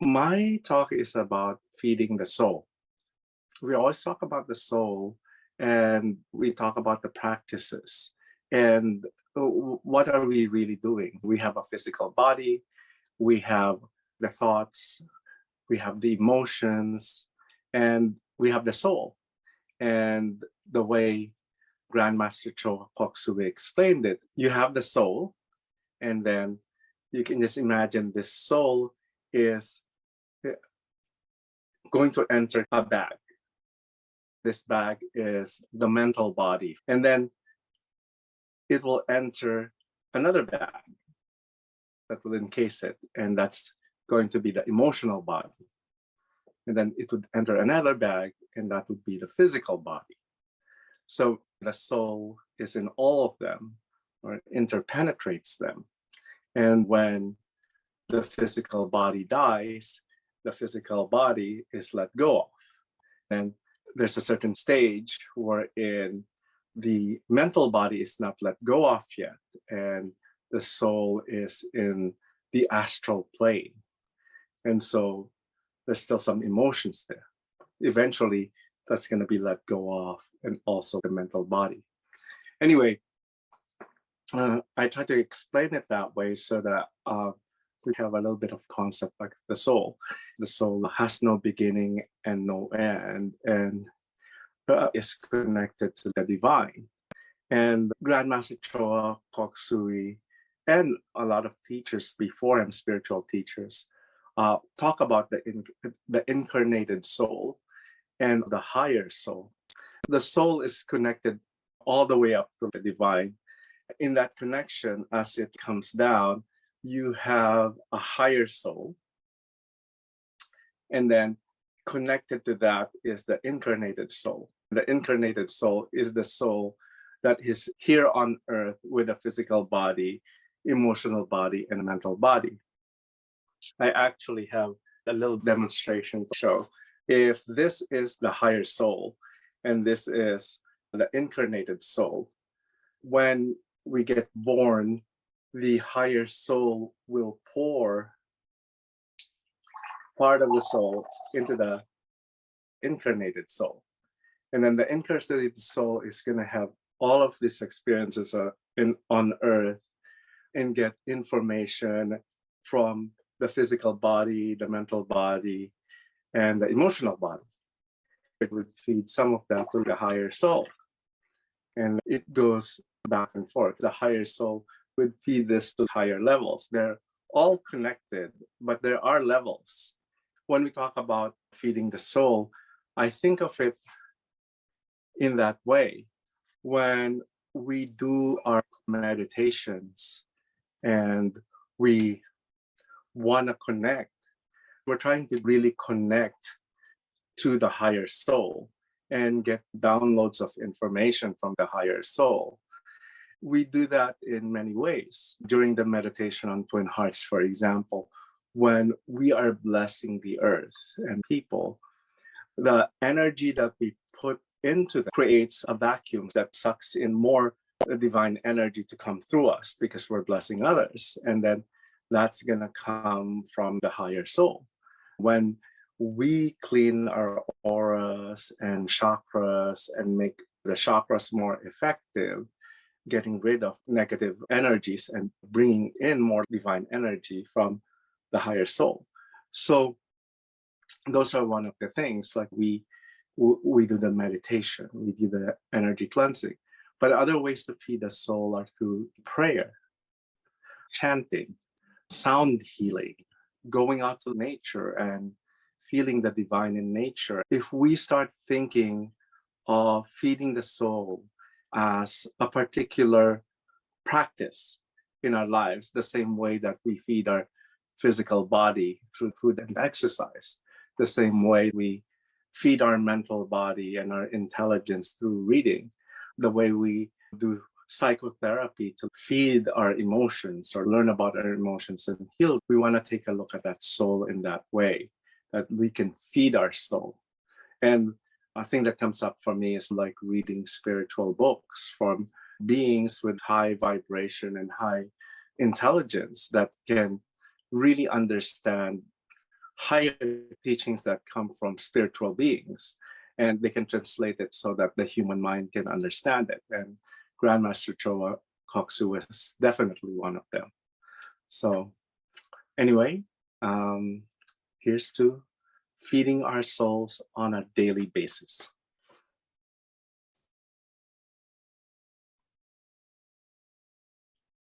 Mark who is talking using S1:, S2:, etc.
S1: My talk is about feeding the soul. We always talk about the soul and we talk about the practices. And what are we really doing? We have a physical body, we have the thoughts, we have the emotions, and we have the soul. And the way Grandmaster Choa Kok Sui explained it, you have the soul, and then you can just imagine this soul is going to enter a bag. This bag is the mental body. And then it will enter another bag that will encase it. And that's going to be the emotional body. And then it would enter another bag, and that would be the physical body. So the soul is in all of them, or interpenetrates them. And when the physical body dies, the physical body is let go of. And there's a certain stage wherein the mental body is not let go of yet, and the soul is in the astral plane. And so there's still some emotions there. Eventually, that's going to be let go of, and also the mental body. Anyway, I try to explain it that way so that we have a little bit of concept like the soul. The soul has no beginning and no end, and is connected to the divine. And Grandmaster Choa Kok Sui and a lot of teachers before him, spiritual teachers, talk about the incarnated soul and the higher soul. The soul is connected all the way up to the divine. In that connection, as it comes down, you have a higher soul. And then connected to that is the incarnated soul. The incarnated soul is the soul that is here on earth with a physical body, emotional body, and a mental body. I actually have a little demonstration to show. If this is the higher soul, and this is the incarnated soul, when we get born, the higher soul will pour part of the soul into the incarnated soul. And then the incarnated soul is going to have all of these experiences on earth and get information from the physical body, the mental body, and the emotional body. It would feed some of that to the higher soul. And it goes back and forth. The higher soul would feed this to higher levels. They're all connected, but there are levels. When we talk about feeding the soul, I think of it in that way. When we do our meditations and we want to connect, we're trying to really connect to the higher soul and get downloads of information from the higher soul. We do that in many ways. During the meditation on Twin Hearts, for example, when we are blessing the earth and people, the energy that we put into that creates a vacuum that sucks in more divine energy to come through us because we're blessing others. And then that's going to come from the higher soul. When we clean our auras and chakras and make the chakras more effective, getting rid of negative energies and bringing in more divine energy from the higher soul. So those are one of the things, like we do the meditation, we do the energy cleansing. But other ways to feed the soul are through prayer, chanting, sound healing, going out to nature and feeling the divine in nature. If we start thinking of feeding the soul as a particular practice in our lives, the same way that we feed our physical body through food and exercise, the same way we feed our mental body and our intelligence through reading, the way we do psychotherapy to feed our emotions or learn about our emotions and heal. We want to take a look at that soul in that way, that we can feed our soul. And a thing that comes up for me is like reading spiritual books from beings with high vibration and high intelligence that can really understand higher teachings that come from spiritual beings, and they can translate it so that the human mind can understand it. And Grandmaster Choa Kok Sui was definitely one of them. So anyway, here's to feeding our souls on a daily basis.